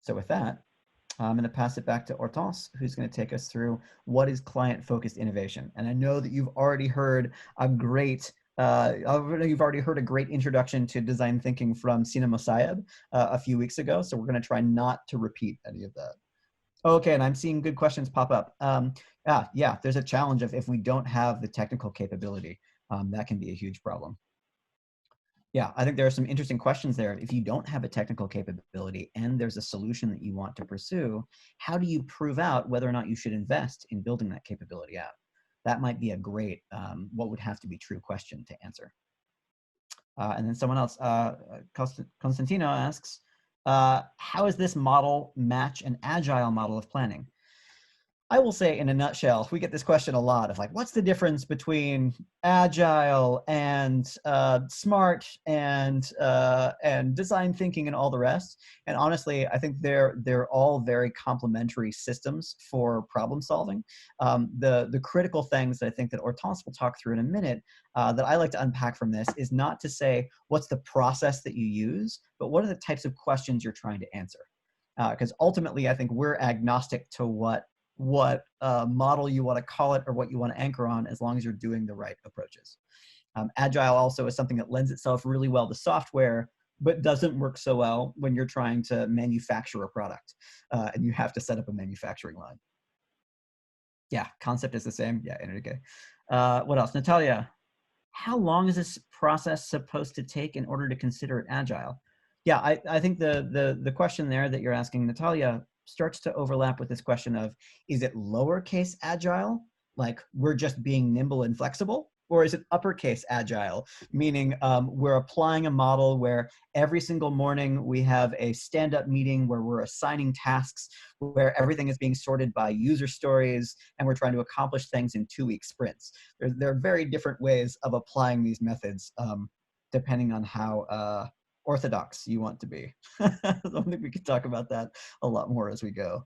So with that, I'm going to pass it back to Hortense, who's going to take us through what is client-focused innovation. And I know that you've already heard a great you've already heard a great introduction to design thinking from Sina Mosayyab a few weeks ago. So we're going to try not to repeat any of that. Okay, and I'm seeing good questions pop up. Yeah, there's a challenge of if we don't have the technical capability, that can be a huge problem. Yeah, I think there are some interesting questions there. If you don't have a technical capability and there's a solution that you want to pursue, how do you prove out whether or not you should invest in building that capability out? That might be a great, what would have to be true question to answer. And then someone else, Constantino asks, how does this model match an agile model of planning? I will say in a nutshell, we get this question a lot of like, what's the difference between agile and smart and design thinking and all the rest? And honestly, I think they're all very complementary systems for problem solving. The critical things that I think that Hortense will talk through in a minute that I like to unpack from this is not to say what's the process that you use, but what are the types of questions you're trying to answer? Because ultimately, I think we're agnostic to what model you want to call it or what you want to anchor on, as long as you're doing the right approaches. Agile also is something that lends itself really well to software, but doesn't work so well when you're trying to manufacture a product and you have to set up a manufacturing line. Yeah, concept is the same. Yeah, Enrique. What else? Natalia, how long is this process supposed to take in order to consider it agile? Yeah, I think the question there that you're asking, Natalia, starts to overlap with this question of, is it lowercase agile, like we're just being nimble and flexible? Or is it uppercase agile, meaning we're applying a model where every single morning we have a stand-up meeting where we're assigning tasks, where everything is being sorted by user stories, and we're trying to accomplish things in 2-week sprints. There are very different ways of applying these methods depending on how orthodox you want to be. I think we could talk about that a lot more as we go.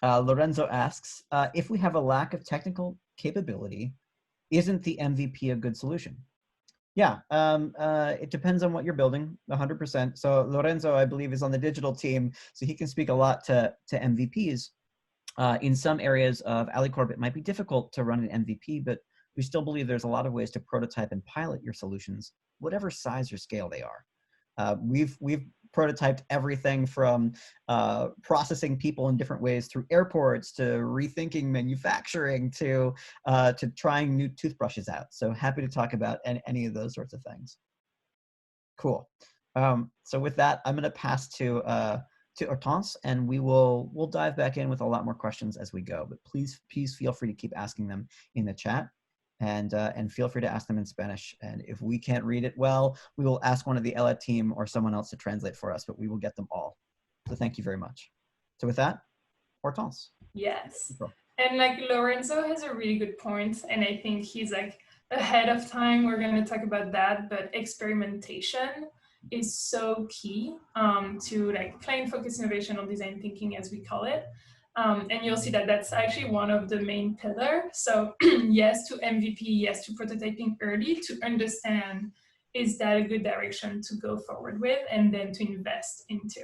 Lorenzo asks, if we have a lack of technical capability, isn't the MVP a good solution? Yeah, it depends on what you're building, 100%. So Lorenzo, I believe, is on the digital team, so he can speak a lot to MVPs. In some areas of Alicorp, it might be difficult to run an MVP, but we still believe there's a lot of ways to prototype and pilot your solutions, whatever size or scale they are. We've prototyped everything from processing people in different ways through airports to rethinking manufacturing to trying new toothbrushes out. So happy to talk about any of those sorts of things. Cool. So with that, I'm going to pass to Hortense, and we'll dive back in with a lot more questions as we go. But please feel free to keep asking them in the chat. And feel free to ask them in Spanish. And if we can't read it well, we will ask one of the Ella team or someone else to translate for us, but we will get them all. So thank you very much. So with that, Hortense. Yes. And like Lorenzo has a really good point, and I think he's like ahead of time. We're going to talk about that, but experimentation is so key to like client-focused innovation or design thinking, as we call it. And you'll see that that's actually one of the main pillars. So yes to MVP, yes to prototyping early to understand, is that a good direction to go forward with and then to invest into.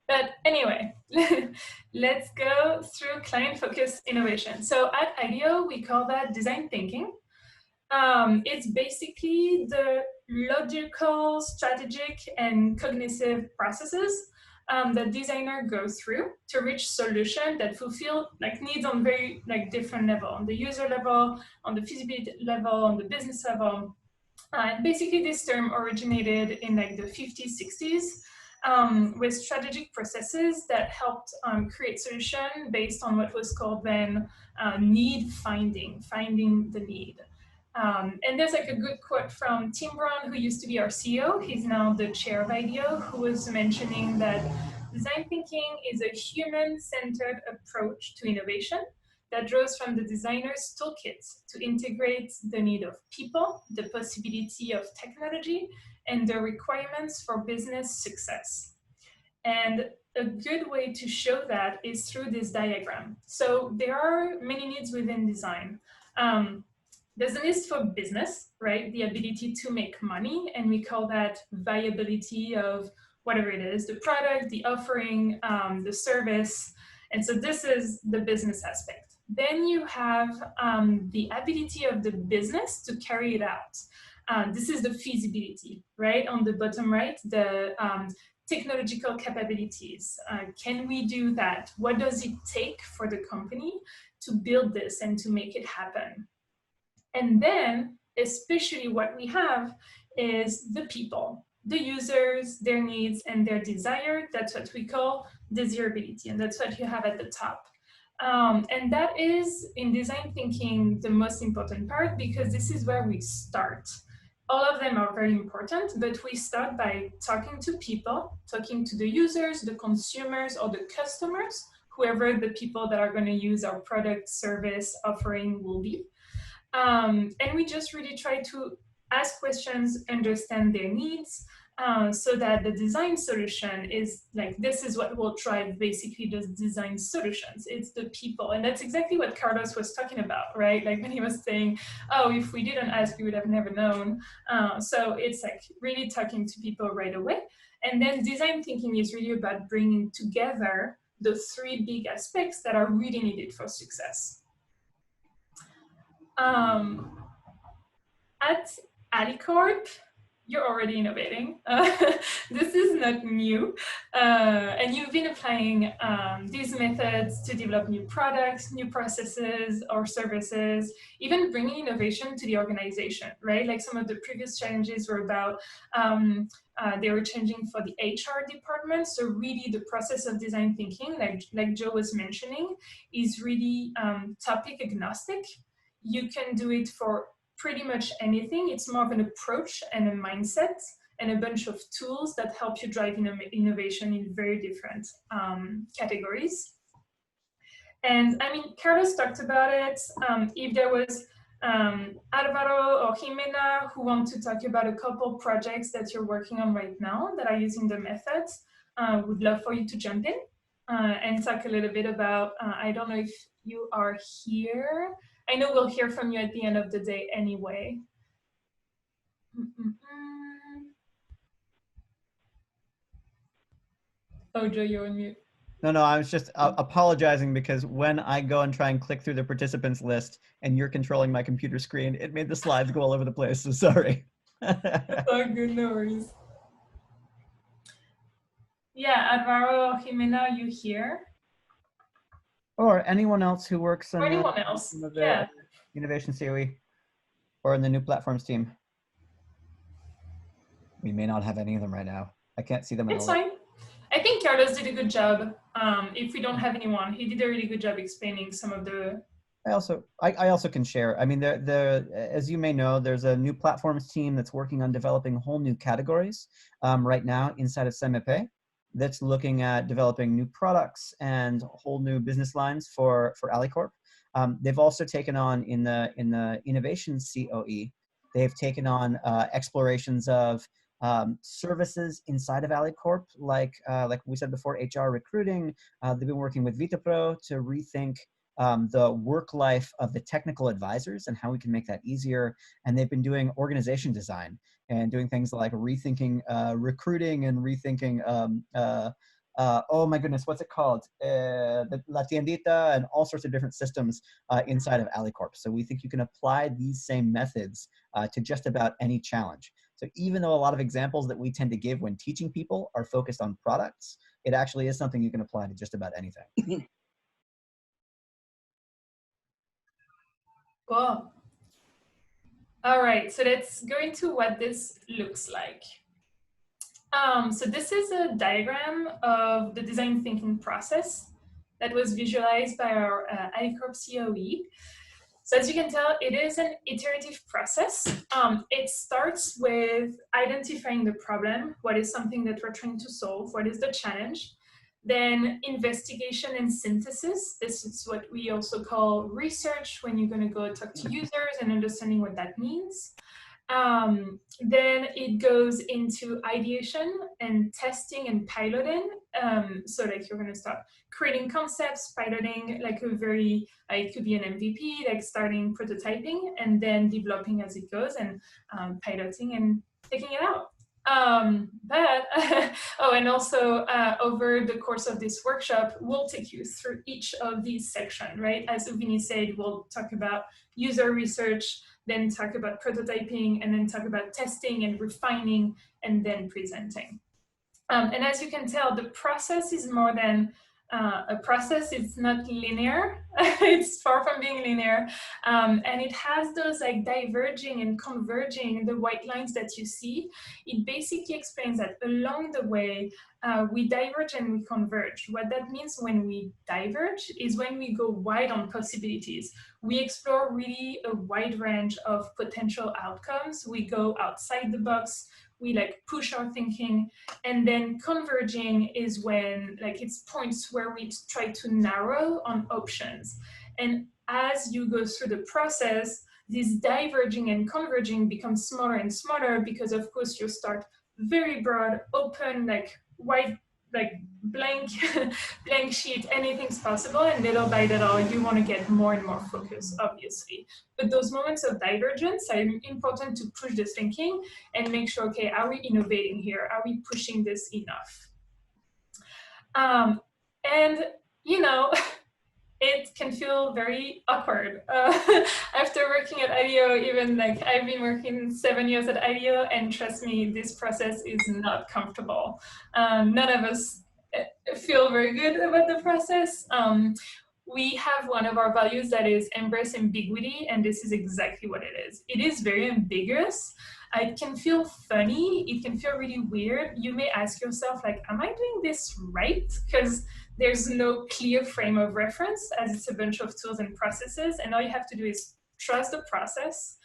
But anyway, let's go through client-focused innovation. So at IDEO, we call that design thinking. It's basically the logical, strategic, and cognitive processes that designer goes through to reach solutions that fulfill like needs on very like different level, on the user level, on the feasibility level, on the business level. And basically, this term originated in like the 50s, 60s with strategic processes that helped create solution based on what was called then need finding the need. And there's like a good quote from Tim Brown, who used to be our CEO. He's now the chair of IDEO, who was mentioning that design thinking is a human-centered approach to innovation that draws from the designer's toolkit to integrate the need of people, the possibility of technology, and the requirements for business success. And a good way to show that is through this diagram. So there are many needs within design. There's a need for business, right? The ability to make money, and we call that viability of whatever it is, the product, the offering, the service. And so this is the business aspect. Then you have the ability of the business to carry it out. This is the feasibility, right? On the bottom right, the technological capabilities. Can we do that? What does it take for the company to build this and to make it happen? And then, especially what we have is the people, the users, their needs, and their desire. That's what we call desirability, and that's what you have at the top. And that is, in design thinking, the most important part, because this is where we start. All of them are very important, but we start by talking to people, talking to the users, the consumers, or the customers, whoever the people that are going to use our product, service, offering will be. And we just really try to ask questions, understand their needs, so that the design solution is like, this is what will drive basically those design solutions. It's the people. And that's exactly what Carlos was talking about, right? Like when he was saying, oh, if we didn't ask, we would have never known. So it's like really talking to people right away. And then design thinking is really about bringing together the three big aspects that are really needed for success. At Alicorp, you're already innovating. This is not new. And you've been applying these methods to develop new products, new processes or services, even bringing innovation to the organization, right? Like some of the previous challenges were about, they were changing for the HR department. So really the process of design thinking, like Joe was mentioning, is really topic agnostic. You can do it for pretty much anything. It's more of an approach and a mindset and a bunch of tools that help you drive innovation in very different categories. And I mean, Carlos talked about it. If there was Alvaro or Jimena who want to talk about a couple projects that you're working on right now that are using the methods, would love for you to jump in and talk a little bit about, I don't know if you are here. I know we'll hear from you at the end of the day anyway. Oh, Joe, you're on mute. No, I was just apologizing because when I go and try and click through the participants list and you're controlling my computer screen, it made the slides go all over the place. So sorry. Oh, good, no worries. Yeah, Alvaro, Jimena, are you here? Or anyone else who works in anyone else, yeah. Innovation COE or in the new platforms team. We may not have any of them right now. I can't see them. It's fine. I think Carlos did a good job. If we don't have anyone, he did a really good job explaining some of the. I also can share. I mean, as you may know, there's a new platforms team that's working on developing whole new categories right now inside of CMP that's looking at developing new products and whole new business lines for Alicorp. They've also taken on in the innovation COE, they've taken on explorations of services inside of Alicorp, like we said before, HR recruiting. They've been working with VitaPro to rethink the work life of the technical advisors and how we can make that easier. And they've been doing organization design and doing things like rethinking recruiting and rethinking, oh my goodness, what's it called? The La Tiendita and all sorts of different systems inside of Alicorp. So we think you can apply these same methods to just about any challenge. So even though a lot of examples that we tend to give when teaching people are focused on products, it actually is something you can apply to just about anything. Cool. All right, so let's go into what this looks like. So this is a diagram of the design thinking process that was visualized by our Alicorp COE. So as you can tell, it is an iterative process. It starts with identifying the problem, what is something that we're trying to solve, what is the challenge. Then investigation and synthesis. This is what we also call research, when you're going to go talk to users and understanding what that means. Then it goes into ideation and testing and piloting. So like you're going to start creating concepts, piloting like a very, it could be an MVP, like starting prototyping and then developing as it goes and piloting and taking it out. But oh, and also over the course of this workshop, we'll take you through each of these sections, right? As Uvini said, we'll talk about user research, then talk about prototyping, and then talk about testing and refining, and then presenting. And as you can tell, the process is more than a process. It's not linear. It's far from being linear. And it has those like diverging and converging, the white lines that you see. It basically explains that along the way, we diverge and we converge. What that means when we diverge is when we go wide on possibilities. We explore really a wide range of potential outcomes. We go outside the box. We like push our thinking, and then converging is when like it's points where we try to narrow on options. And as you go through the process, this diverging and converging becomes smaller and smaller because of course you start very broad, open, like wide, like blank blank sheet, anything's possible, and little by little you want to get more and more focus, obviously. But those moments of divergence are important to push the thinking and make sure, okay, are we innovating here? Are we pushing this enough? And you know, it can feel very awkward. After working at IDEO, even like I've been working 7 years at IDEO, and trust me, this process is not comfortable. None of us feel very good about the process. We have one of our values that is embrace ambiguity, and this is exactly what it is. It is very ambiguous. It can feel funny. It can feel really weird. You may ask yourself, like, am I doing this right? Because there's no clear frame of reference, as it's a bunch of tools and processes, and all you have to do is trust the process.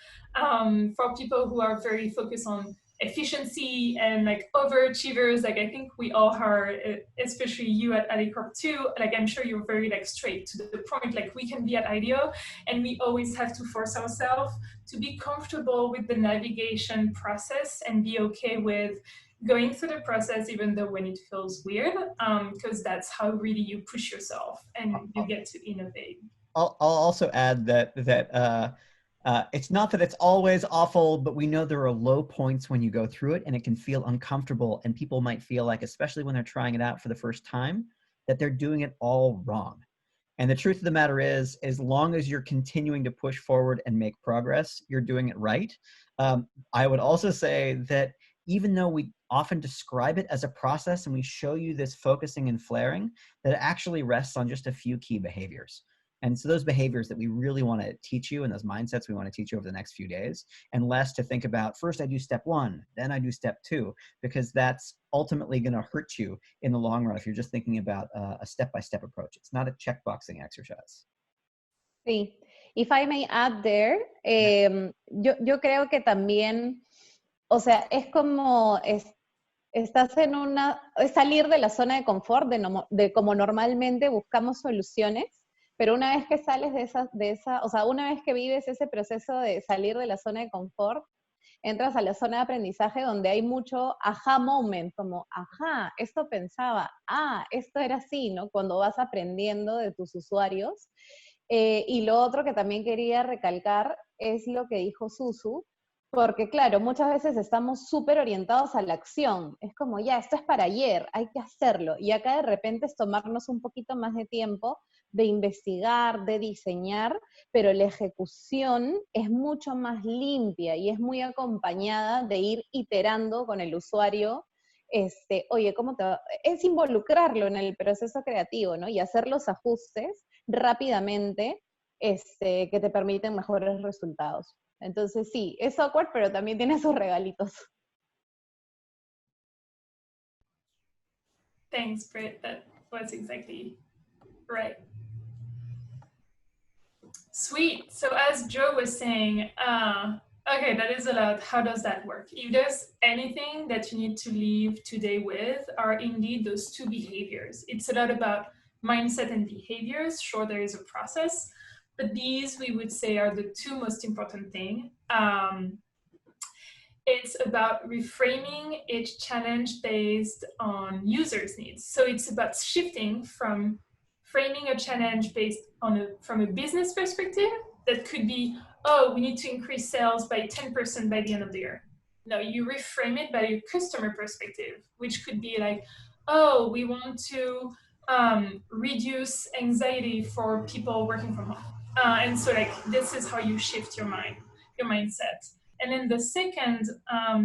For people who are very focused on efficiency and like overachievers, like I think we all are, especially you at Alicorp too, like I'm sure you're very like straight to the point, like we can be at IDEO and we always have to force ourselves to be comfortable with the navigation process and be okay with going through the process even though when it feels weird, because that's how really you push yourself and you get to innovate. I'll also add that it's not that it's always awful, but we know there are low points when you go through it, and it can feel uncomfortable, and people might feel like, especially when they're trying it out for the first time, that they're doing it all wrong. And the truth of the matter is, as long as you're continuing to push forward and make progress, you're doing it right. I would also say that even though we often describe it as a process and we show you this focusing and flaring, that it actually rests on just a few key behaviors. And so those behaviors that we really want to teach you and those mindsets we want to teach you over the next few days, and less to think about, first I do step one, then I do step two, because that's ultimately going to hurt you in the long run if you're just thinking about a step-by-step approach. It's not a checkboxing exercise. Sí, if I may add there, yo creo que también, o sea, es como estás en es salir de la zona de confort, de como normalmente buscamos soluciones, pero una vez que sales o sea, una vez que vives ese proceso de salir de la zona de confort, entras a la zona de aprendizaje donde hay mucho aha moment, como, ajá, esto pensaba, esto era así, ¿no? Cuando vas aprendiendo de tus usuarios. Y lo otro que también quería recalcar es lo que dijo Susu, porque claro, muchas veces estamos súper orientados a la acción. Es como, ya, esto es para ayer, hay que hacerlo. Y acá de repente es tomarnos un poquito más de tiempo de investigar, de diseñar, pero la ejecución es mucho más limpia y es muy acompañada de ir iterando con el usuario. Oye, ¿cómo te va? Es involucrarlo en el proceso creativo, ¿no? Y hacer los ajustes rápidamente que te permiten mejores resultados. Entonces sí, es awkward, pero también tiene sus regalitos. Thanks, Britt. That was exactly right. Sweet. So as Joe was saying, okay, that is a lot. How does that work? If there's anything that you need to leave today with, are indeed those two behaviors. It's a lot about mindset and behaviors. Sure, there is a process, but these we would say are the two most important things. It's about reframing each challenge based on users' needs. So it's about shifting from framing a challenge based on from a business perspective that could be, oh, we need to increase sales by 10% by the end of the year. No, you reframe it by your customer perspective, which could be like, oh, we want to reduce anxiety for people working from home. And so like this is how you shift your mindset. And then the second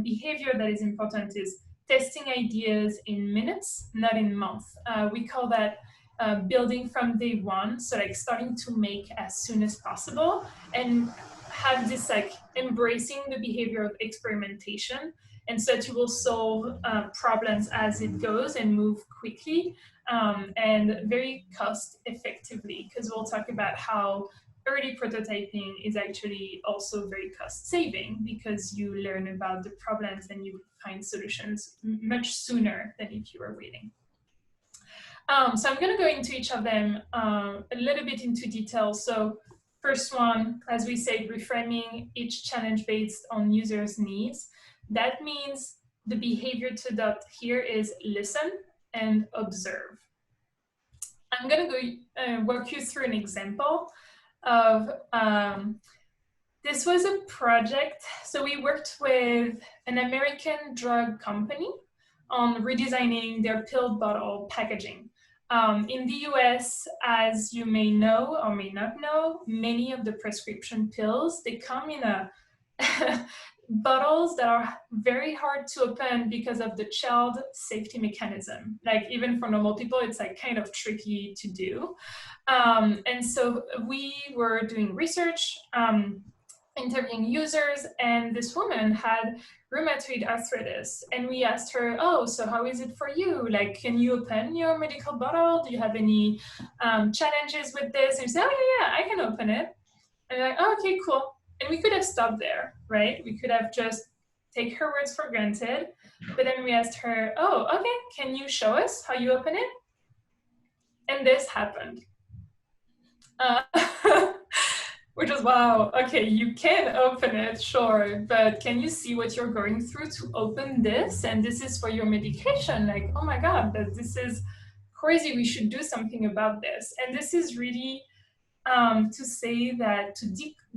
behavior that is important is testing ideas in minutes, not in months. We call that building from day one. So like starting to make as soon as possible and have this like embracing the behavior of experimentation, and so that you will solve problems as it goes and move quickly and very cost effectively, because we'll talk about how early prototyping is actually also very cost saving because you learn about the problems and you find solutions much sooner than if you were waiting. So I'm going to go into each of them a little bit into detail. So first one, as we said, reframing each challenge based on users' needs. That means the behavior to adopt here is listen and observe. I'm going to go walk you through an example of this was a project. So we worked with an American drug company on redesigning their pill bottle packaging. In the US, as you may know or may not know, many of the prescription pills, they come in a bottles that are very hard to open because of the child safety mechanism. Like even for normal people, it's like kind of tricky to do. And so we were doing research, interviewing users, and this woman had rheumatoid arthritis, and we asked her, oh, so how is it for you? Like, can you open your medical bottle? Do you have any challenges with this? And she said, oh yeah, I can open it. And like, oh, okay, cool. And we could have stopped there, right? We could have just take her words for granted. But then we asked her, oh, okay, can you show us how you open it? And this happened. Which was, wow, okay, you can open it, sure, but can you see what you're going through to open this? And this is for your medication. Like, oh my God, this is crazy. We should do something about this. And this is really to say that to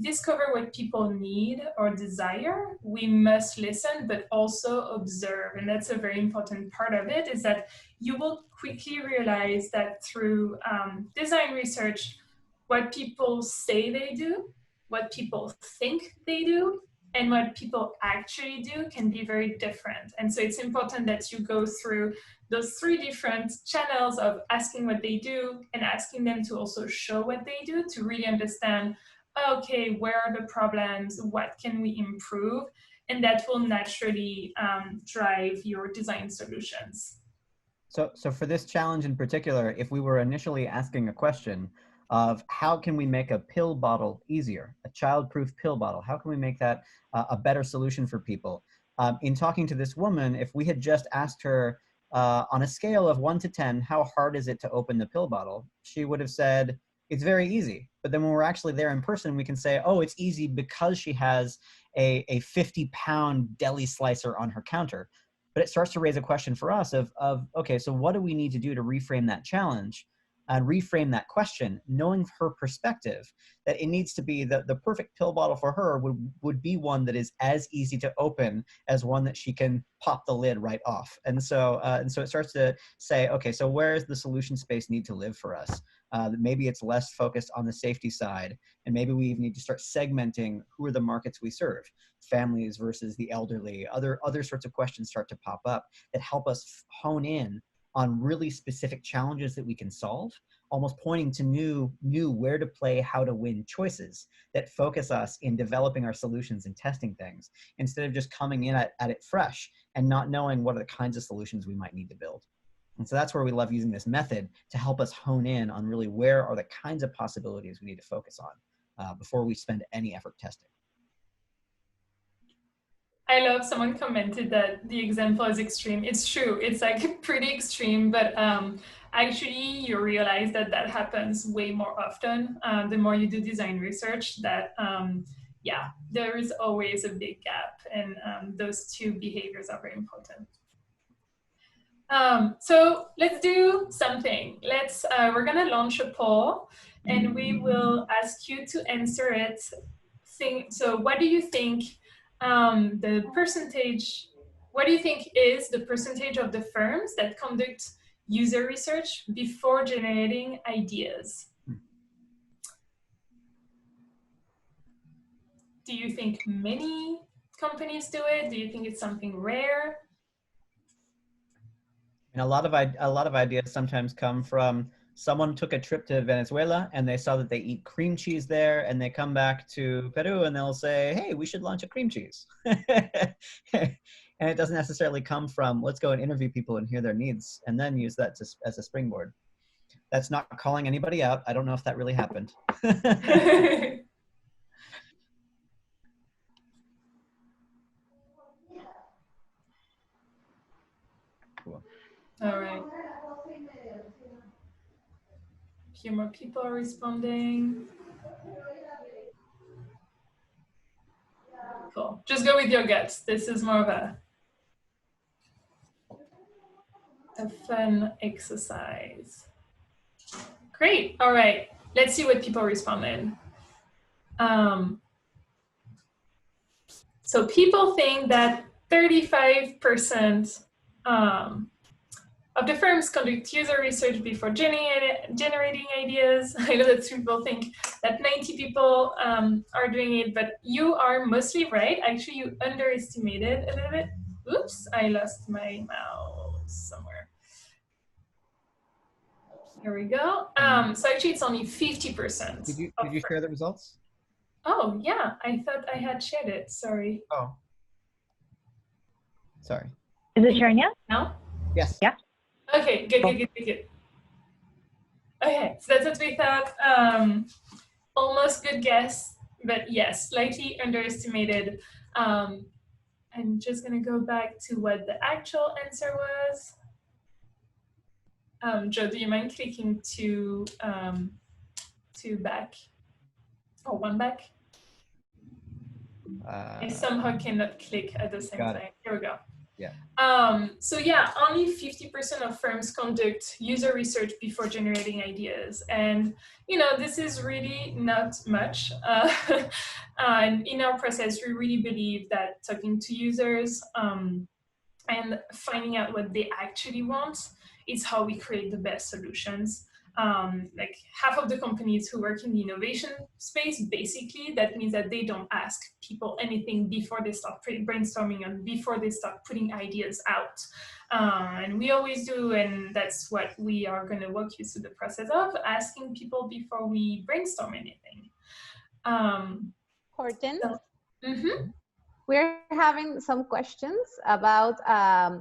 discover what people need or desire, we must listen, but also observe. And that's a very important part of it, is that you will quickly realize that through design research, what people say they do, what people think they do, and what people actually do can be very different. And so it's important that you go through those three different channels of asking what they do and asking them to also show what they do to really understand, okay, where are the problems? What can we improve? And that will naturally drive your design solutions. So for this challenge in particular, if we were initially asking a question of how can we make a pill bottle easier, a child-proof pill bottle, how can we make that a better solution for people? In talking to this woman, if we had just asked her on a scale of 1 to 10, how hard is it to open the pill bottle? She would have said, it's very easy. But then when we're actually there in person, we can say, oh, it's easy because she has a 50-pound deli slicer on her counter. But it starts to raise a question for us of, okay, so what do we need to do to reframe that challenge and reframe that question, knowing her perspective, that it needs to be the perfect pill bottle for her would be one that is as easy to open as one that she can pop the lid right off. And so it starts to say, okay, so where does the solution space need to live for us? Maybe it's less focused on the safety side, and maybe we even need to start segmenting who are the markets we serve, families versus the elderly. Other sorts of questions start to pop up that help us hone in on really specific challenges that we can solve, almost pointing to new where to play, how to win choices that focus us in developing our solutions and testing things, instead of just coming in at it fresh and not knowing what are the kinds of solutions we might need to build. And so that's where we love using this method to help us hone in on really where are the kinds of possibilities we need to focus on before we spend any effort testing. I love someone commented that the example is extreme. It's true. It's like pretty extreme, but actually you realize that that happens way more often. The more you do design research, that yeah, there is always a big gap, and those two behaviors are very important. So let's do something. We're gonna launch a poll, and we will ask you to answer it. So what do you think the percentage, what do you think is the percentage of the firms that conduct user research before generating ideas? Do you think many companies do it? Do you think it's something rare? And a lot of ideas sometimes come from someone took a trip to Venezuela and they saw that they eat cream cheese there, and they come back to Peru and they'll say, hey, we should launch a cream cheese. And it doesn't necessarily come from, let's go and interview people and hear their needs and then use that as a springboard. That's not calling anybody out. I don't know if that really happened. Cool. All right. A few more people are responding. Cool. Just go with your guts. This is more of a fun exercise. Great. All right. Let's see what people responded. So people think that 35% of the firms conduct user research before generating ideas. I know that people think that 90 people are doing it, but you are mostly right. Actually, you underestimated a little bit. Oops, I lost my mouse somewhere. Here we go. So actually, it's only 50%. Did you share the results? Oh, yeah. I thought I had shared it. Sorry. Oh. Sorry. Is it sharing now? Now? Yes. Yeah. Okay, good. Okay, so that's what we thought. Almost good guess, but yes, slightly underestimated. I'm just gonna go back to what the actual answer was. Joe, do you mind clicking to back? Or one back? I somehow cannot click at the same time. Here we go. Yeah. So yeah, only 50% of firms conduct user research before generating ideas. And, you know, this is really not much. And in our process, we really believe that talking to users and finding out what they actually want is how we create the best solutions. Like half of the companies who work in the innovation space, basically, that means that they don't ask people anything before they start brainstorming and before they start putting ideas out. And we always do, and that's what we are going to walk you through the process of, asking people before we brainstorm anything. Horton? Mm-hmm. We're having some questions about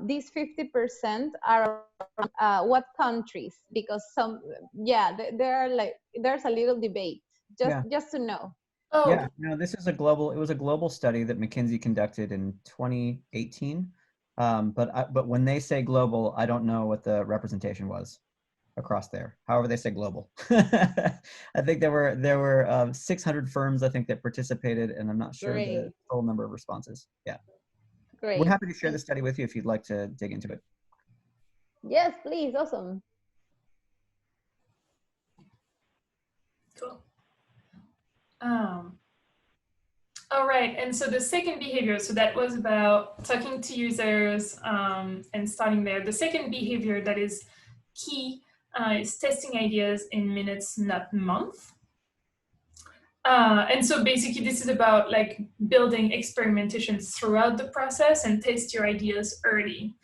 these 50% are what countries, because some, yeah, there are like, there's a little debate, just to know. Oh. Yeah, no, this is it was a global study that McKinsey conducted in 2018. But when they say global, I don't know what the representation was across there. However, they say global. I think there were 600 firms, I think, that participated, and I'm not sure the total number of responses. Yeah. Great. We're happy to share the study with you if you'd like to dig into it. Yes, please. Awesome. Cool. All right, and so the second behavior, so that was about talking to users and starting there. The second behavior that is key is testing ideas in minutes, not months. And so basically this is about like building experimentation throughout the process and test your ideas early.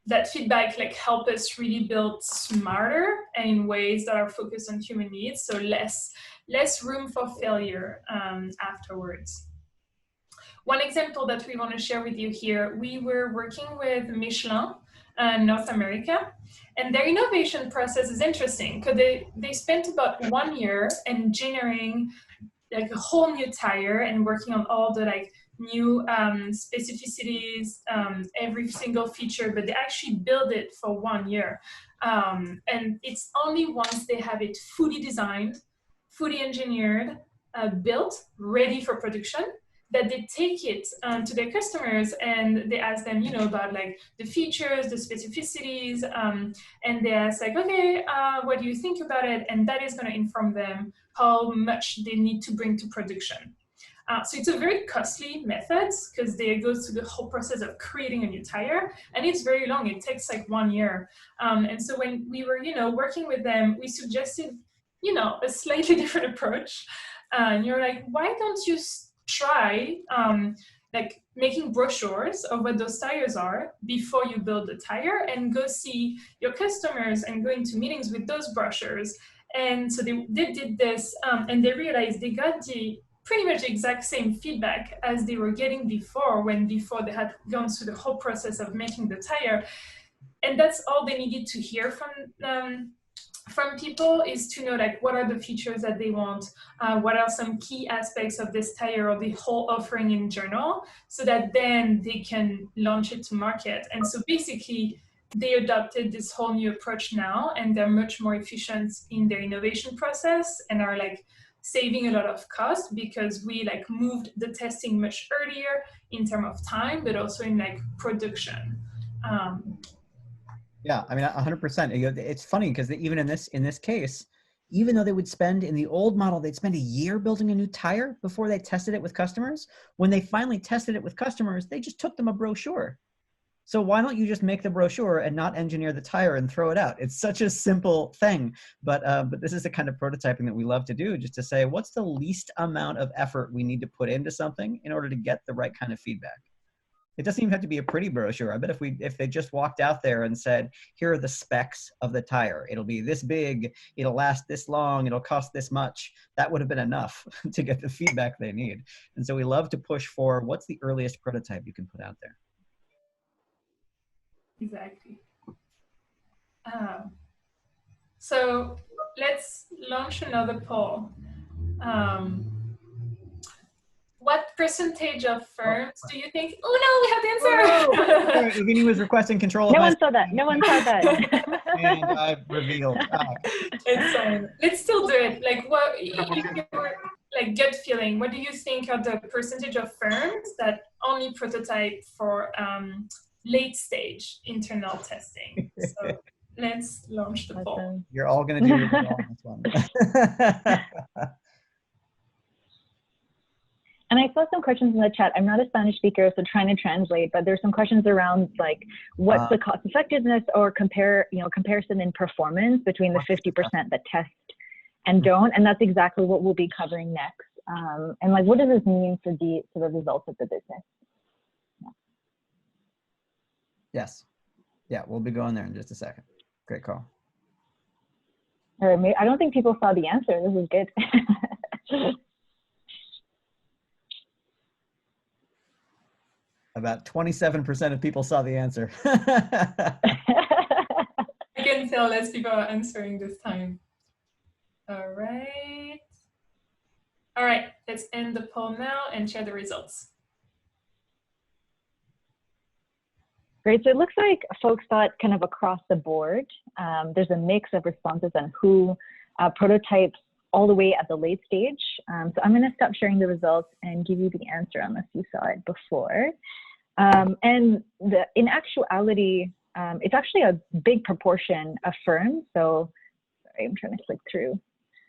That feedback like help us really build smarter and in ways that are focused on human needs, so less room for failure afterwards. One example that we want to share with you here, we were working with Michelin North America, and their innovation process is interesting because they spent about 1 year engineering like a whole new tire and working on all the like new specificities, every single feature, but they actually build it for 1 year. And it's only once they have it fully designed, fully engineered, built, ready for production, that they take it to their customers and they ask them, you know, about like the features, the specificities, and they ask like, okay, what do you think about it? And that is going to inform them how much they need to bring to production. So it's a very costly method because they go through the whole process of creating a new tire, and it's very long. It takes like 1 year. And so when we were, working with them, we suggested, a slightly different approach. And you're like, why don't you try like making brochures of what those tires are before you build the tire, and go see your customers and go into meetings with those brochures. And so they did this, and they realized they got pretty much the exact same feedback as they were getting before they had gone through the whole process of making the tire. And that's all they needed to hear from people, is to know like what are the features that they want, what are some key aspects of this tire or the whole offering in general, so that then they can launch it to market. And so basically they adopted this whole new approach now, and they're much more efficient in their innovation process and are like saving a lot of cost, because we like moved the testing much earlier in terms of time, but also in like production. Yeah, I mean, 100%. It's funny because even in this case, even though they would spend in the old model, they'd spend a year building a new tire before they tested it with customers. When they finally tested it with customers, they just took them a brochure. So why don't you just make the brochure and not engineer the tire and throw it out? It's such a simple thing, but this is the kind of prototyping that we love to do, just to say, what's the least amount of effort we need to put into something in order to get the right kind of feedback? It doesn't even have to be a pretty brochure. I bet if they just walked out there and said, here are the specs of the tire, it'll be this big, it'll last this long, it'll cost this much, that would have been enough to get the feedback they need. And so we love to push for what's the earliest prototype you can put out there. Exactly. So let's launch another poll. What percentage of firms do you think? Oh no, we have the answer. Oh, no. Evgeny was requesting control. No one saw that. No one saw that. And I've revealed. It's fine. Let's still do it. Like, what? Like, gut feeling. What do you think are the percentage of firms that only prototype for late stage internal testing? So let's launch the poll. You're all going to do really well on this one. And I saw some questions in the chat. I'm not a Spanish speaker, so trying to translate, but there's some questions around like what's the cost effectiveness or comparison in performance between the 50% that test and don't. And that's exactly what we'll be covering next. And like, what does this mean for the results of the business? Yeah. Yes. Yeah, we'll be going there in just a second. Great call. All right, I don't think people saw the answer. This is good. About 27% of people saw the answer. I can tell less people are answering this time. All right. All right, let's end the poll now and share the results. Great, so it looks like folks thought kind of across the board. There's a mix of responses on who prototypes all the way at the late stage. So I'm gonna stop sharing the results and give you the answer unless you saw it before. And in actuality, it's actually a big proportion of firms. So sorry, I'm trying to click through.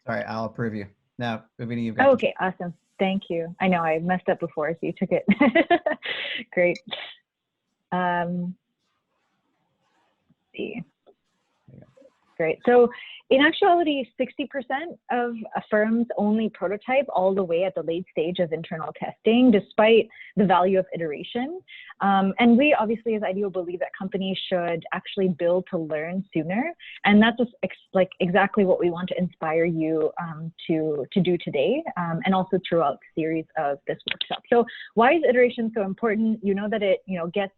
Sorry, I'll approve you. Now, Evgeny, you've got okay, awesome. Thank you. I know I messed up before, so you took it. Great. Let's see. Great. So in actuality, 60% of firms only prototype all the way at the late stage of internal testing, despite the value of iteration. And we obviously as IDEO believe that companies should actually build to learn sooner. And that's just like exactly what we want to inspire you to do today, and also throughout the series of this workshop. So why is iteration so important? You know that it gets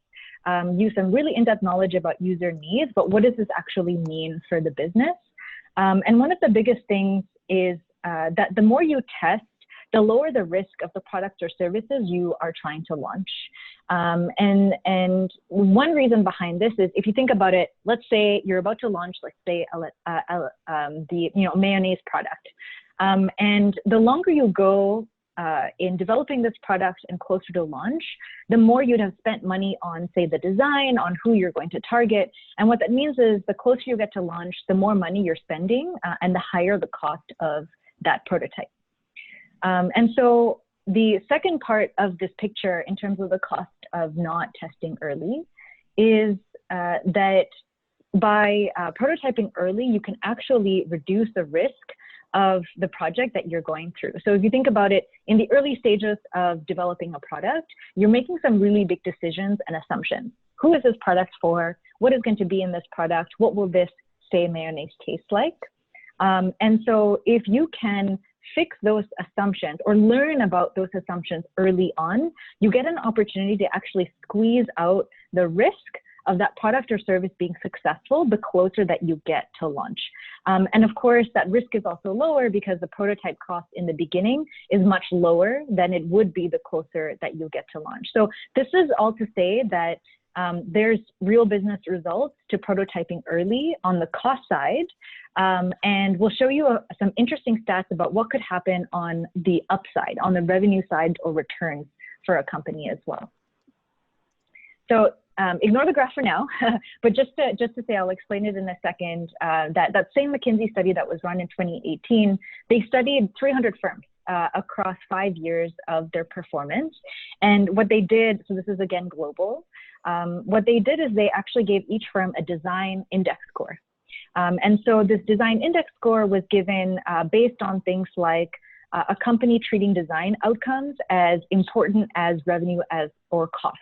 you some really in-depth knowledge about user needs, but what does this actually mean for the business? And one of the biggest things is that the more you test, the lower the risk of the products or services you are trying to launch. And one reason behind this is, if you think about it, let's say you're about to launch, let's say the mayonnaise product, and the longer you go in developing this product and closer to launch, the more you'd have spent money on, say, the design, on who you're going to target. And what that means is the closer you get to launch, the more money you're spending and the higher the cost of that prototype. And so the second part of this picture in terms of the cost of not testing early is that by prototyping early, you can actually reduce the risk of the project that you're going through. So if you think about it, in the early stages of developing a product, you're making some really big decisions and assumptions. Who is this product for? What is going to be in this product? What will this, say, mayonnaise taste like? And so if you can fix those assumptions or learn about those assumptions early on, you get an opportunity to actually squeeze out the risk of that product or service being successful the closer that you get to launch. And of course, that risk is also lower because the prototype cost in the beginning is much lower than it would be the closer that you get to launch. So this is all to say that there's real business results to prototyping early on the cost side. And we'll show you some interesting stats about what could happen on the upside, on the revenue side or returns for a company as well. So ignore the graph for now, but just to say, I'll explain it in a second, that same McKinsey study that was run in 2018, they studied 300 firms across 5 years of their performance. And what they did, so this is again global, what they did is they actually gave each firm a design index score. And so this design index score was given based on things like a company treating design outcomes as important as revenue or cost.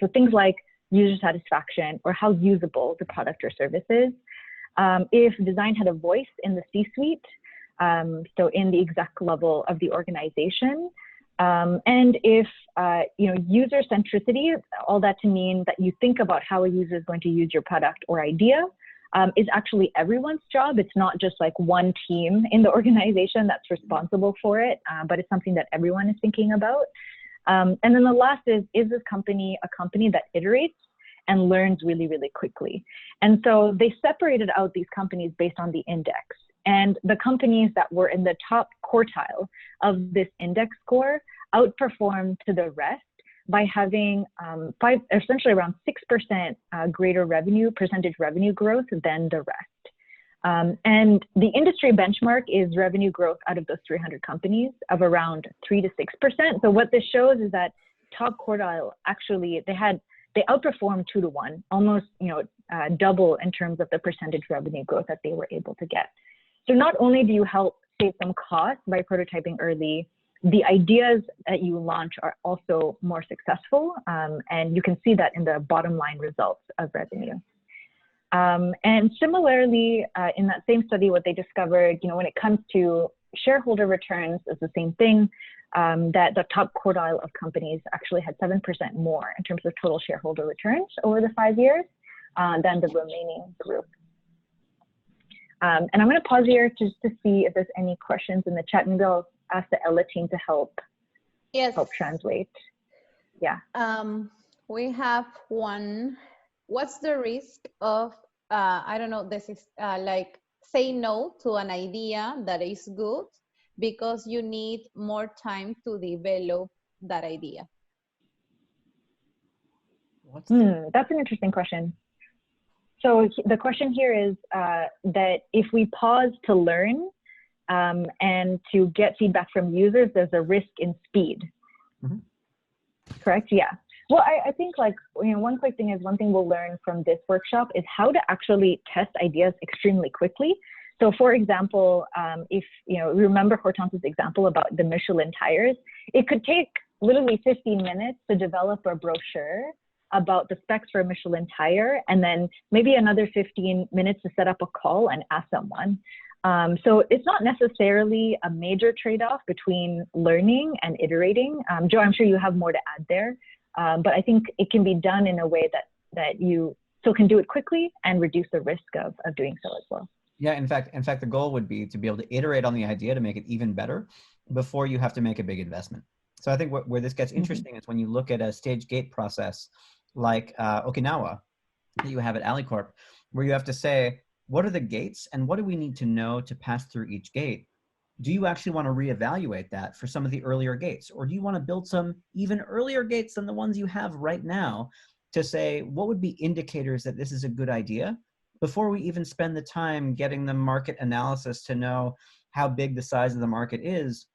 So things like user satisfaction or how usable the product or service is. If design had a voice in the C-suite, so in the exec level of the organization, and if user centricity, all that to mean that you think about how a user is going to use your product or idea, is actually everyone's job. It's not just like one team in the organization that's responsible for it, but it's something that everyone is thinking about. And then the last is this company a company that iterates and learns really, really quickly? And so they separated out these companies based on the index. And the companies that were in the top quartile of this index score outperformed to the rest by having essentially around 6% greater percentage revenue growth than the rest. And the industry benchmark is revenue growth out of those 300 companies of around 3 to 6%. So what this shows is that top quartile actually they outperformed 2 to 1, almost double in terms of the percentage revenue growth that they were able to get. So not only do you help save some costs by prototyping early, the ideas that you launch are also more successful, and you can see that in the bottom line results of revenue. And similarly, in that same study, what they discovered, when it comes to shareholder returns, is the same thing, that the top quartile of companies actually had 7% more in terms of total shareholder returns over the 5 years than the remaining group. And I'm going to pause here just to see if there's any questions in the chat. Maybe I'll ask the Ella team to help translate. Yeah. We have one. What's the risk of, I don't know, this is like say no to an idea that is good because you need more time to develop that idea? That's an interesting question. So the question here is that if we pause to learn and to get feedback from users, there's a risk in speed. Mm-hmm. Correct? Yeah. Well, I think one quick thing is one thing we'll learn from this workshop is how to actually test ideas extremely quickly. So for example, if remember Hortense's example about the Michelin tires, it could take literally 15 minutes to develop a brochure about the specs for a Michelin tire, and then maybe another 15 minutes to set up a call and ask someone. So it's not necessarily a major trade-off between learning and iterating. Joe, I'm sure you have more to add there, but I think it can be done in a way that you still can do it quickly and reduce the risk of doing so as well. Yeah, in fact, the goal would be to be able to iterate on the idea to make it even better before you have to make a big investment. So I think where this gets interesting is when you look at a stage gate process like Okinawa that you have at AliCorp, where you have to say, what are the gates and what do we need to know to pass through each gate? Do you actually want to reevaluate that for some of the earlier gates? Or do you want to build some even earlier gates than the ones you have right now to say, what would be indicators that this is a good idea before we even spend the time getting the market analysis to know how big the size of the market is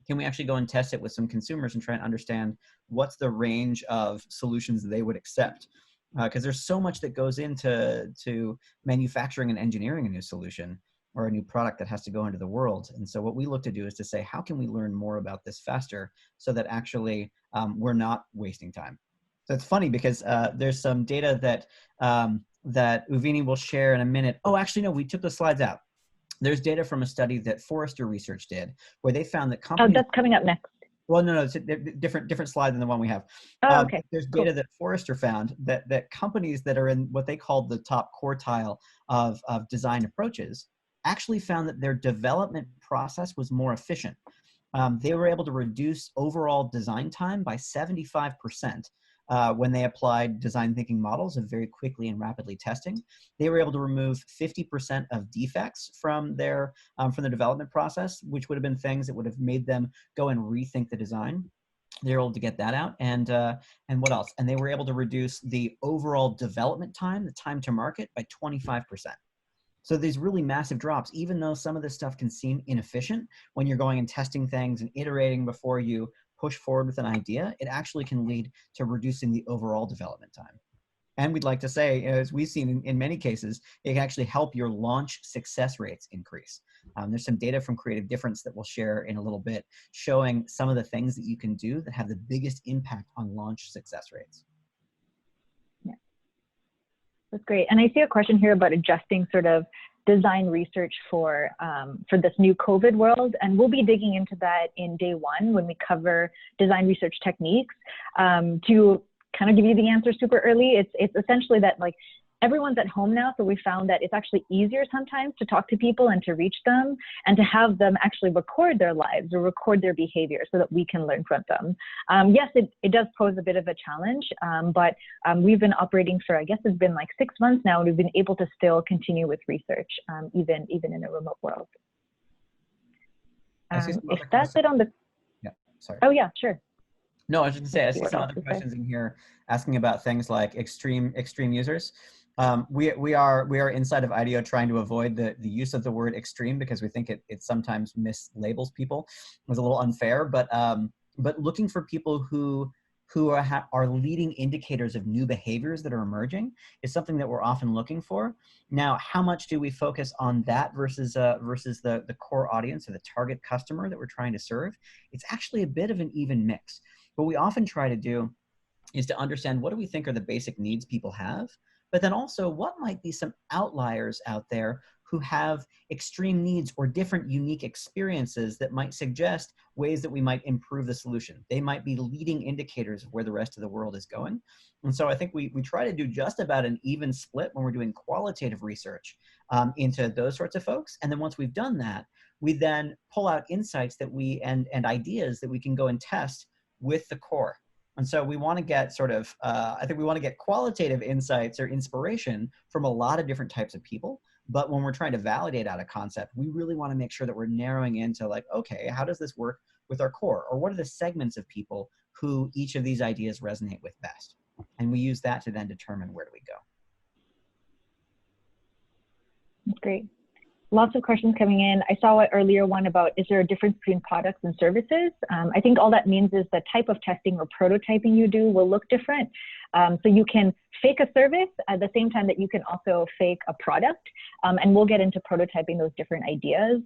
can we actually go and test it with some consumers and try and understand what's the range of solutions they would accept? Because there's so much that goes into manufacturing and engineering a new solution or a new product that has to go into the world. And so what we look to do is to say, how can we learn more about this faster so that actually we're not wasting time? So it's funny because there's some data that Uvini will share in a minute. Oh, actually, no, we took the slides out. There's data from a study that Forrester Research did where they found that companies— Oh, that's coming up next. Well, no, it's a different slide than the one we have. Oh, okay. There's Cool. data that Forrester found that companies that are in what they call the top quartile of design approaches actually found that their development process was more efficient. They were able to reduce overall design time by 75% when they applied design thinking models of very quickly and rapidly testing. They were able to remove 50% of defects from their development process, which would have been things that would have made them go and rethink the design. They were able to get that out, and what else? And they were able to reduce the overall development time, the time to market, by 25%. So these really massive drops, even though some of this stuff can seem inefficient when you're going and testing things and iterating before you push forward with an idea, it actually can lead to reducing the overall development time. And we'd like to say, as we've seen in many cases, it can actually help your launch success rates increase. There's some data from Creative Difference that we'll share in a little bit, showing some of the things that you can do that have the biggest impact on launch success rates. That's great. And I see a question here about adjusting sort of design research for this new COVID world. And we'll be digging into that in day one when we cover design research techniques. To kind of give you the answer super early, it's essentially that, like, everyone's at home now, so we found that it's actually easier sometimes to talk to people and to reach them and to have them actually record their lives or record their behavior so that we can learn from them. Yes, it does pose a bit of a challenge, but we've been operating for, I guess it's been like 6 months now, and we've been able to still continue with research, even in a remote world. If that's it on the— Yeah, sorry. Oh yeah, sure. No, I was just gonna say, I see some other questions in here asking about things like extreme users. We are inside of IDEO trying to avoid the use of the word extreme because we think it sometimes mislabels people. It was a little unfair, but looking for people who are leading indicators of new behaviors that are emerging is something that we're often looking for. Now, how much do we focus on that versus the core audience or the target customer that we're trying to serve? It's actually a bit of an even mix. What we often try to do is to understand what do we think are the basic needs people have, but then also what might be some outliers out there who have extreme needs or different unique experiences that might suggest ways that we might improve the solution. They might be leading indicators of where the rest of the world is going. And so I think we try to do just about an even split when we're doing qualitative research into those sorts of folks. And then once we've done that, we then pull out insights that and ideas that we can go and test with the core. And so we want to get sort of, I think we want to get qualitative insights or inspiration from a lot of different types of people. But when we're trying to validate out a concept, we really want to make sure that we're narrowing into, like, okay, how does this work with our core? Or what are the segments of people who each of these ideas resonate with best? And we use that to then determine where do we go. That's great. Lots of questions coming in. I saw an earlier one about, is there a difference between products and services? I think all that means is the type of testing or prototyping you do will look different. So you can fake a service at the same time that you can also fake a product. And we'll get into prototyping those different ideas.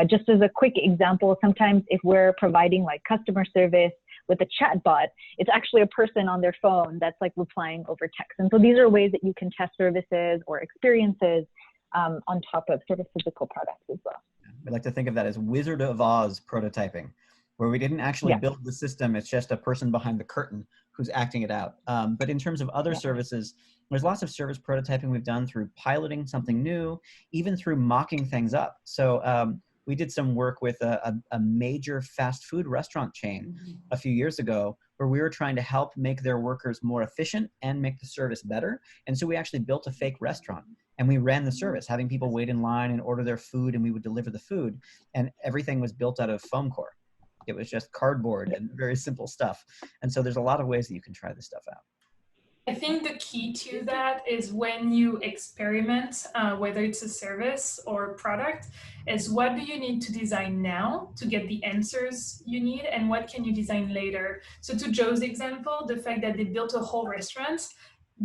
Just as a quick example, sometimes if we're providing like customer service with a chat bot, it's actually a person on their phone that's like replying over text. And so these are ways that you can test services or experiences on top of sort of physical products as well. We like to think of that as Wizard of Oz prototyping, where we didn't actually build the system. It's just a person behind the curtain who's acting it out. But in terms of other services, there's lots of service prototyping we've done through piloting something new, even through mocking things up. So we did some work with a major fast food restaurant chain a few years ago, where we were trying to help make their workers more efficient and make the service better. And so we actually built a fake restaurant. And we ran the service, having people wait in line and order their food, and we would deliver the food. And everything was built out of foam core. It was just cardboard and very simple stuff. And so there's a lot of ways that you can try this stuff out. I think the key to that is when you experiment, whether it's a service or a product, is what do you need to design now to get the answers you need, and what can you design later? So to Joe's example, the fact that they built a whole restaurant,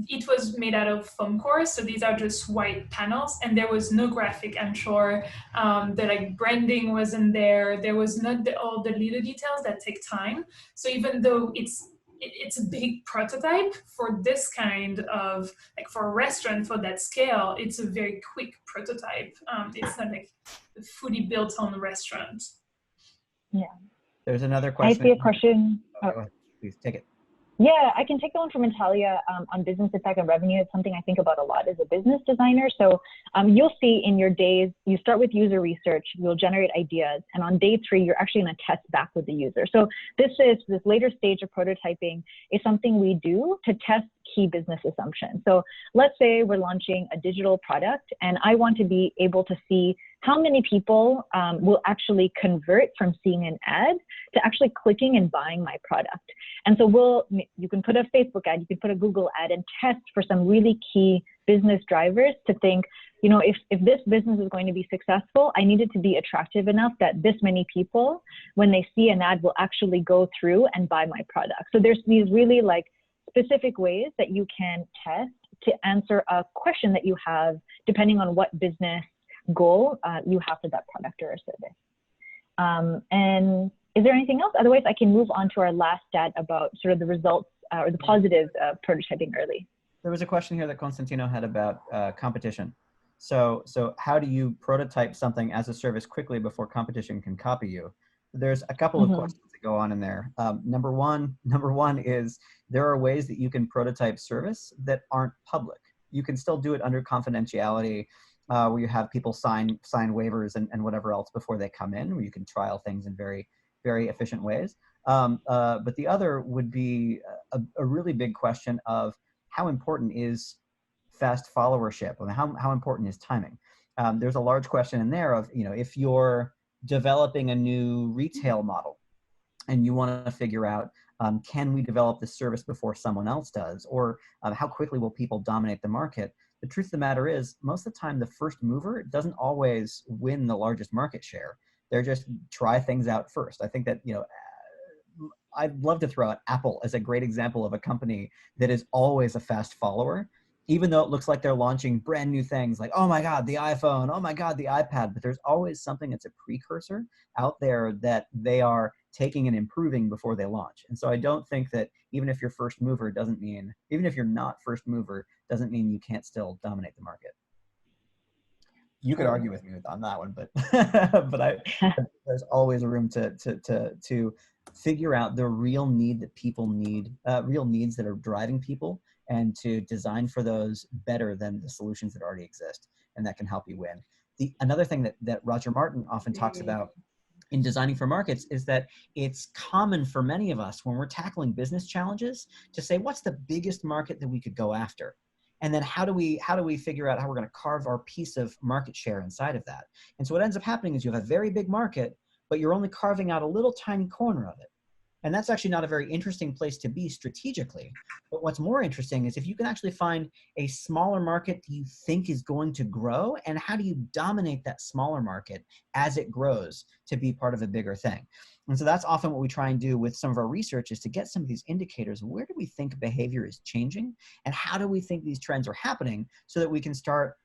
it was made out of foam cores, so these are just white panels, and there was no graphic, I'm sure. The like branding wasn't there. There was not all the little details that take time. So even though it's a big prototype for this kind of, like for a restaurant for that scale, it's a very quick prototype. It's not like fully built on the restaurant. Yeah. There's another question. I see a question. Oh, go ahead. Please take it. Yeah, I can take the one from Natalia on business impact and revenue. It's something I think about a lot as a business designer. So you'll see in your days, you start with user research, you'll generate ideas, and on day 3, you're actually going to test back with the user. So this later stage of prototyping is something we do to test key business assumptions. So let's say we're launching a digital product, and I want to be able to see how many people will actually convert from seeing an ad to actually clicking and buying my product. And so you can put a Facebook ad, you can put a Google ad, and test for some really key business drivers to think, you know, if this business is going to be successful, I need it to be attractive enough that this many people, when they see an ad, will actually go through and buy my product. So there's these really like specific ways that you can test to answer a question that you have, depending on what business goal you have for that product or a service. And is there anything else? Otherwise, I can move on to our last stat about sort of the results or the positives of prototyping early. There was a question here that Constantino had about competition. So how do you prototype something as a service quickly before competition can copy you? There's a couple of questions that go on in there. Number one is there are ways that you can prototype service that aren't public. You can still do it under confidentiality, where you have people sign waivers and whatever else before they come in, where you can trial things in very, very efficient ways. But the other would be a really big question of how important is fast followership, and how important is timing? There's a large question in there of, you know, if you're developing a new retail model and you want to figure out, can we develop this service before someone else does? Or how quickly will people dominate the market? The truth of the matter is, most of the time, the first mover doesn't always win the largest market share. They're just try things out first. I think that, you know, I'd love to throw out Apple as a great example of a company that is always a fast follower, even though it looks like they're launching brand new things like, oh my God, the iPhone, oh my God, the iPad, but there's always something that's a precursor out there that they are taking and improving before they launch. And so I don't think that even if you're first mover doesn't mean, even if you're not first mover, doesn't mean you can't still dominate the market. You could argue with me on that one, but there's always a room to figure out the real need that people need, real needs that are driving people, and to design for those better than the solutions that already exist, and that can help you win. Another thing that Roger Martin often talks about in designing for markets is that it's common for many of us when we're tackling business challenges to say, what's the biggest market that we could go after? And then how do we figure out how we're going to carve our piece of market share inside of that? And so what ends up happening is you have a very big market, but you're only carving out a little tiny corner of it. And that's actually not a very interesting place to be strategically. But what's more interesting is if you can actually find a smaller market that you think is going to grow, and how do you dominate that smaller market as it grows to be part of a bigger thing? And so that's often what we try and do with some of our research, is to get some of these indicators. Where do we think behavior is changing? And how do we think these trends are happening so that we can start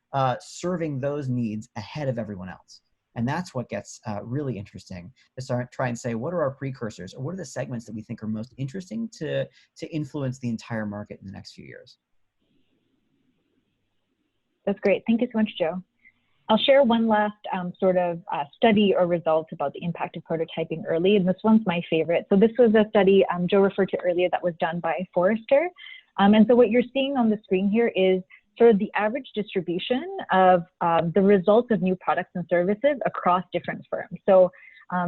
serving those needs ahead of everyone else? And that's what gets really interesting, to try and say, what are our precursors, or what are the segments that we think are most interesting to influence the entire market in the next few years? That's great. Thank you so much, Joe. I'll share one last sort of study or result about the impact of prototyping early, and this one's my favorite. So this was a study Joe referred to earlier that was done by Forrester. And so what you're seeing on the screen here is sort of the average distribution of the results of new products and services across different firms. So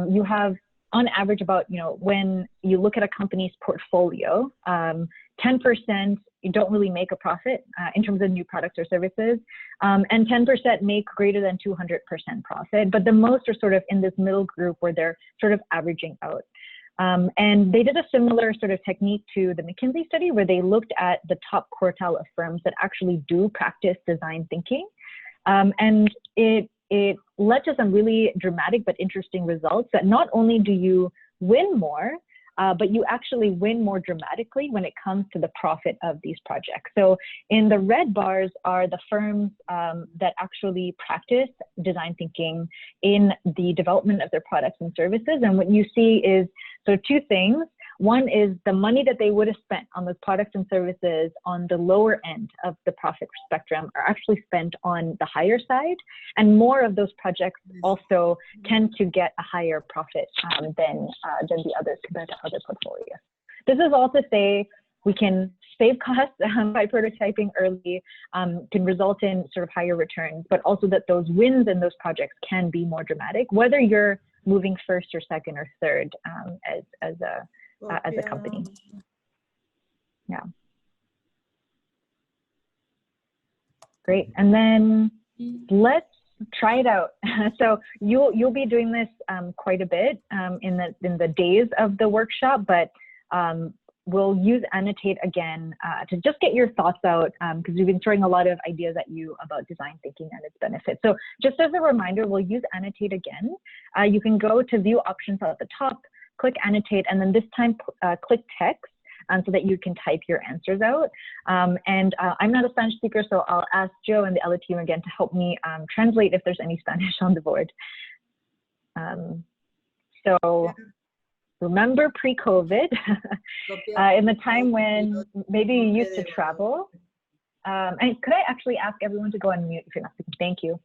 you have, on average, about, you know, when you look at a company's portfolio, 10% you don't really make a profit in terms of new products or services, and 10% make greater than 200% profit. But the most are sort of in this middle group where they're sort of averaging out. And they did a similar sort of technique to the McKinsey study, where they looked at the top quartile of firms that actually do practice design thinking. And it led to some really dramatic but interesting results, that not only do you win more, but you actually win more dramatically when it comes to the profit of these projects. So in the red bars are the firms that actually practice design thinking in the development of their products and services. And what you see is sort of two things. One is the money that they would have spent on those products and services on the lower end of the profit spectrum are actually spent on the higher side. And more of those projects also tend to get a higher profit than the others compared to other portfolios. This is all to say we can save costs by prototyping early, can result in sort of higher returns, but also that those wins in those projects can be more dramatic, whether you're moving first or second or third as a company. Yeah. Great. And then let's try it out. So you'll be doing this quite a bit in the days of the workshop, but we'll use Annotate again to just get your thoughts out, because we've been throwing a lot of ideas at you about design thinking and its benefits. So just as a reminder, we'll use Annotate again. You can go to view options at the top, click Annotate, and then this time click text so that you can type your answers out. I'm not a Spanish speaker, so I'll ask Joe and the other team again to help me translate if there's any Spanish on the board. So remember pre-COVID, in the time when maybe you used to travel. And could I actually ask everyone to go on mute if you're not speaking? Thank you.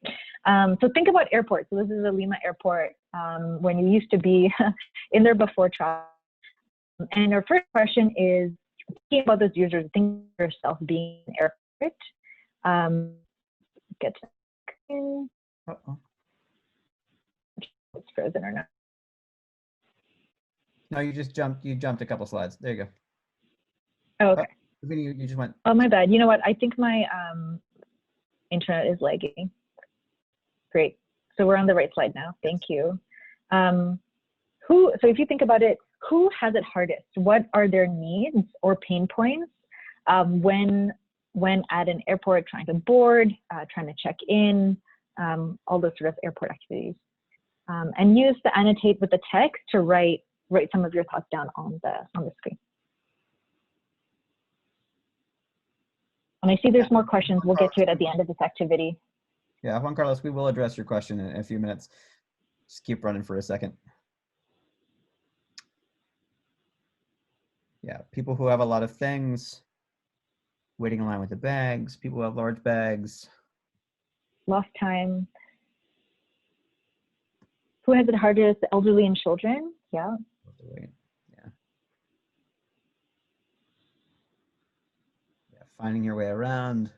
So think about airports. So this is the Lima airport when you used to be in there before travel. And our first question is thinking about those users, think of yourself being an airport. Get to it's frozen or not. No, you jumped a couple slides. There you go. Oh, okay. Oh, you just went. Oh, my bad. You know what? I think my internet is lagging. Great. So we're on the right slide now. Thank you. So if you think about it, who has it hardest? What are their needs or pain points when at an airport trying to board, trying to check in, all those sort of airport activities? And use the Annotate with the text to write some of your thoughts down on the screen. And I see there's more questions. We'll get to it at the end of this activity. Yeah, Juan Carlos, we will address your question in a few minutes. Just keep running for a second. Yeah, people who have a lot of things, waiting in line with the bags, people who have large bags. Lost time. Who has it hardest? The elderly and children. Yeah. Yeah. Finding your way around.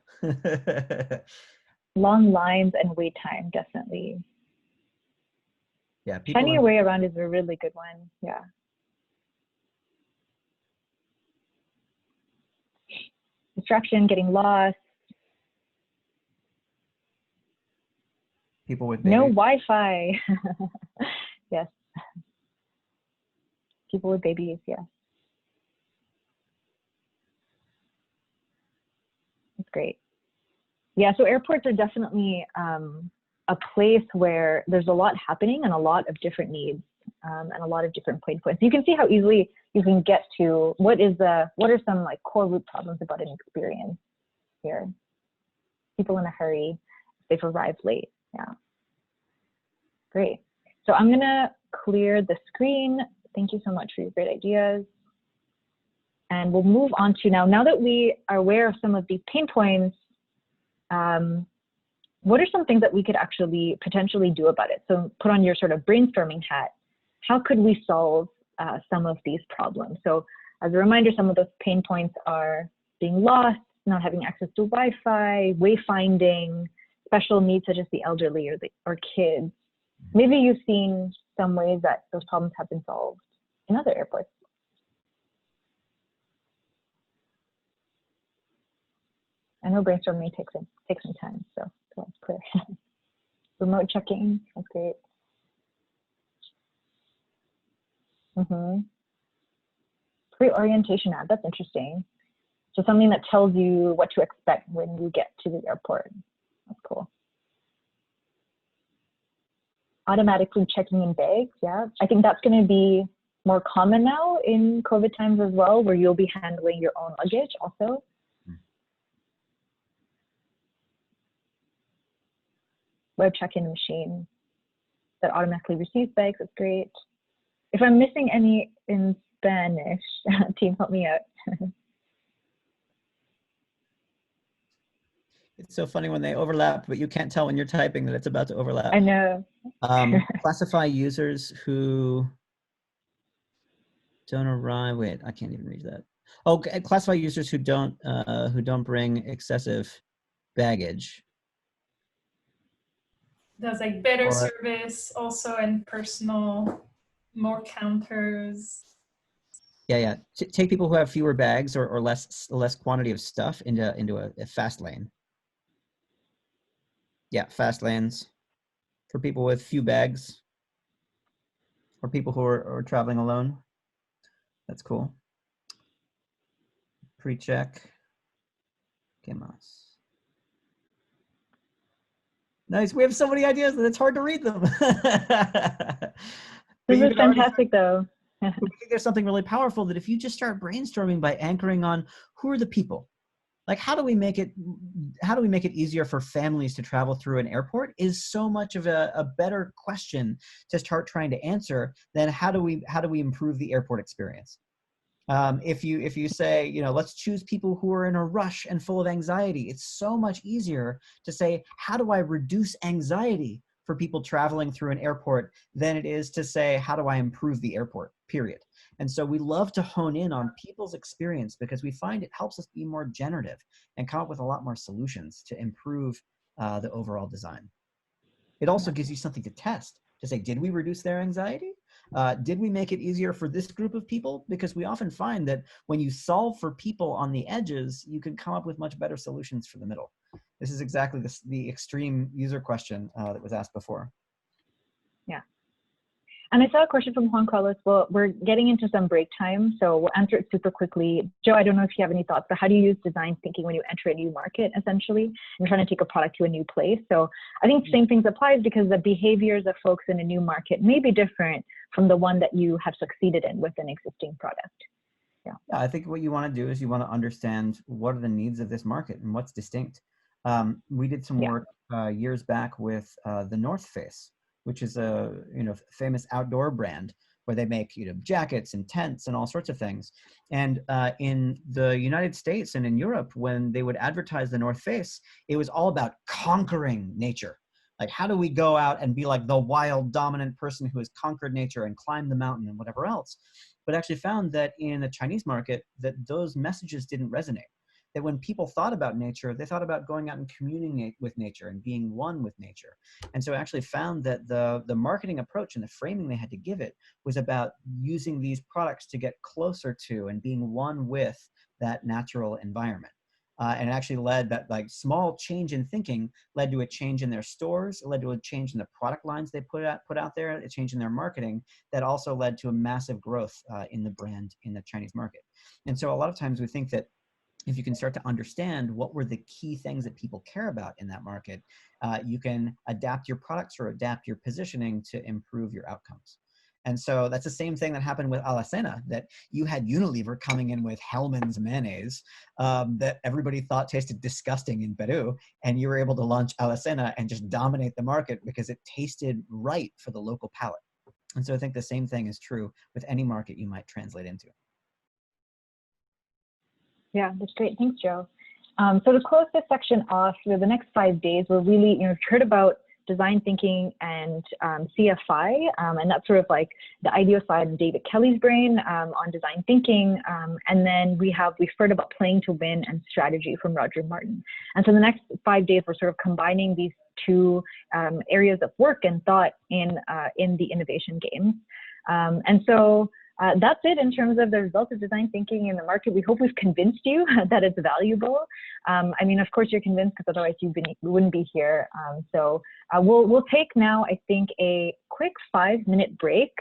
Long lines and wait time, definitely. Yeah. Finding your way around is a really good one. Yeah. Distraction, getting lost. People with babies. No Wi-Fi. Yes. People with babies, yes. That's great. Yeah, so airports are definitely a place where there's a lot happening and a lot of different needs and a lot of different pain points. You can see how easily you can get to what are some like core root problems about an experience here. People in a hurry, they've arrived late. Yeah. Great. So I'm gonna clear the screen. Thank you so much for your great ideas. And we'll move on to now that we are aware of some of these pain points, what are some things that we could actually potentially do about it? So put on your sort of brainstorming hat. How could we solve some of these problems? So as a reminder, some of those pain points are being lost, not having access to Wi-Fi, wayfinding, special needs such as the elderly or kids. Maybe you've seen some ways that those problems have been solved in other airports. I know brainstorming takes some time, so that's clear. Remote checking, that's great. Great orientation ad. That's interesting. So something that tells you what to expect when you get to the airport. That's cool. Automatically checking in bags. Yeah, I think that's going to be more common now in COVID times as well, where you'll be handling your own luggage also. Web check-in machine that automatically receives bags. That's great. If I'm missing any in Spanish, team, help me out. It's so funny when they overlap, but you can't tell when you're typing that it's about to overlap. I know. Classify users who don't arrive. Wait, I can't even read that. Oh, classify users who don't bring excessive baggage. There's like better Or, service also, and personal, more counters. yeah. Take people who have fewer bags or less quantity of stuff into a fast lane. Yeah, fast lanes for people with few bags or people who are traveling alone. That's cool. Pre-check. ¿Qué más? Nice. We have so many ideas that it's hard to read them. This is fantastic, though. I think there's something really powerful that if you just start brainstorming by anchoring on who are the people, like how do we make it easier for families to travel through an airport is so much of a better question to start trying to answer than how do we improve the airport experience. If you say, you know, let's choose people who are in a rush and full of anxiety, it's so much easier to say, how do I reduce anxiety for people traveling through an airport than it is to say, how do I improve the airport, period. And so we love to hone in on people's experience because we find it helps us be more generative and come up with a lot more solutions to improve the overall design. It also gives you something to test, to say, did we reduce their anxiety? Did we make it easier for this group of people? Because we often find that when you solve for people on the edges, you can come up with much better solutions for the middle. This is exactly the extreme user question that was asked before. Yeah. And I saw a question from Juan Carlos. Well, we're getting into some break time, so we'll answer it super quickly. Joe, I don't know if you have any thoughts, but how do you use design thinking when you enter a new market, essentially, and trying to take a product to a new place? So I think the same things applies because the behaviors of folks in a new market may be different from the one that you have succeeded in with an existing product. Yeah, I think what you want to do is you want to understand what are the needs of this market and what's distinct. We did some work years back with the North Face, which is a famous outdoor brand where they make jackets and tents and all sorts of things. And in the United States and in Europe, when they would advertise the North Face, it was all about conquering nature. Like, how do we go out and be like the wild dominant person who has conquered nature and climbed the mountain and whatever else? But actually found that in the Chinese market that those messages didn't resonate. That when people thought about nature, they thought about going out and communing with nature and being one with nature. And so I actually found that the marketing approach and the framing they had to give it was about using these products to get closer to and being one with that natural environment. And it actually led that small change in thinking led to a change in their stores. It led to a change in the product lines they put out there, a change in their marketing that also led to a massive growth in the brand in the Chinese market. And so a lot of times we think that if you can start to understand what were the key things that people care about in that market, you can adapt your products or adapt your positioning to improve your outcomes. And so that's the same thing that happened with Alacena, that you had Unilever coming in with Hellmann's mayonnaise that everybody thought tasted disgusting in Peru, and you were able to launch Alacena and just dominate the market because it tasted right for the local palate. And so I think the same thing is true with any market you might translate into. Yeah, that's great. Thanks, Joe. So to close this section off, for the next 5 days, we're really, you've heard about design thinking and CFI, and that's sort of like the ideal side of David Kelly's brain on design thinking. And then we've heard about playing to win and strategy from Roger Martin. And so the next 5 days, we're sort of combining these two areas of work and thought in the innovation games. And so that's it in terms of the results of design thinking in the market. We hope we've convinced you that it's valuable. I mean, of course you're convinced because otherwise you wouldn't be here. So we'll take now, I think, a quick 5-minute break